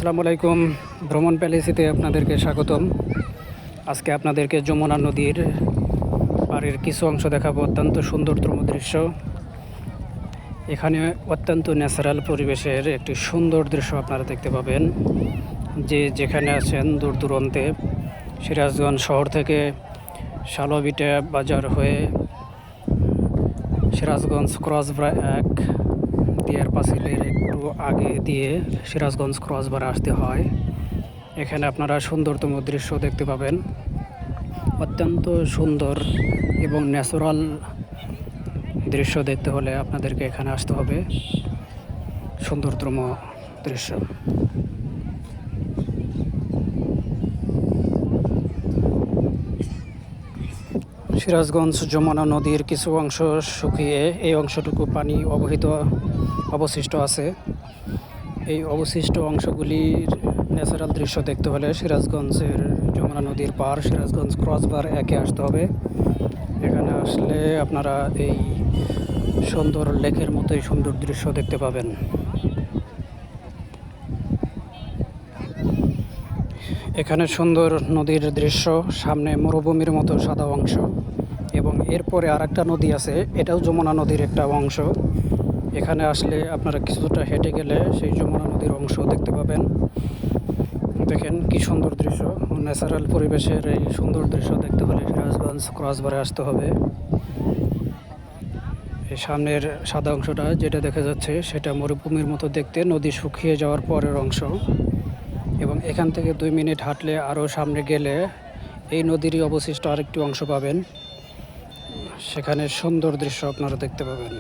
আসসালামু আলাইকুম। ভ্রমণ প্যালেসিতে আপনাদেরকে স্বাগতম। আজকে আপনাদেরকে যমুনা নদীর পাড়ের কিছু অংশ দেখাবো। অত্যন্ত সুন্দরতম দৃশ্য। এখানে অত্যন্ত ন্যাচারাল পরিবেশের একটি সুন্দর দৃশ্য আপনারা দেখতে পাবেন। যেখানে আছেন দূর দূরান্তে সিরাজগঞ্জ শহর থেকে শালবিটা বাজার হয়ে সিরাজগঞ্জ ক্রসবার 1 দিয়ার পাঁচিলের একটু আগে দিয়ে সিরাজগঞ্জ ক্রসবার আসতে হয়। এখানে আপনারা সুন্দরতম দৃশ্য দেখতে পাবেন। অত্যন্ত সুন্দর এবং ন্যাচারাল দৃশ্য দেখতে হলে আপনাদেরকে এখানে আসতে হবে। সুন্দরতম দৃশ্য। সিরাজগঞ্জ যমুনা নদীর কিছু অংশ শুকিয়ে এই অংশটুকু পানি অবশিষ্ট আছে। এই অবশিষ্ট অংশগুলির ন্যাচারাল দৃশ্য দেখতে হলে সিরাজগঞ্জের যমুনা নদীর পার সিরাজগঞ্জ ক্রসবার 1-এ আসতে হবে। এখানে আসলে আপনারা এই সুন্দর লেকের মতোই সুন্দর দৃশ্য দেখতে পাবেন। এখানে সুন্দর নদীর দৃশ্য, সামনে মরুভূমির মতো সাদা অংশ এবং এরপরে আরেকটা নদী আছে, এটাও যমুনা নদীর একটা অংশ। এখানে আসলে আপনারা কিছুটা হেঁটে গেলে সেই যমুনা নদীর অংশ দেখতে পাবেন। দেখেন কি সুন্দর দৃশ্য। ন্যাচারাল পরিবেশের এই সুন্দর দৃশ্য দেখতে হলে সিরাজগঞ্জ ক্রসবারে আসতে হবে। এই সামনের সাদা অংশটা যেটা দেখা যাচ্ছে সেটা মরুভূমির মতো দেখতে, নদী শুকিয়ে যাওয়ার পরের অংশ। এবং এখান থেকে 2 মিনিট হাঁটলে আরও সামনে গেলে এই নদীরই অবশিষ্ট আরেকটি অংশ পাবেন। সেখানে সুন্দর দৃশ্য আপনারা দেখতে পাবেন।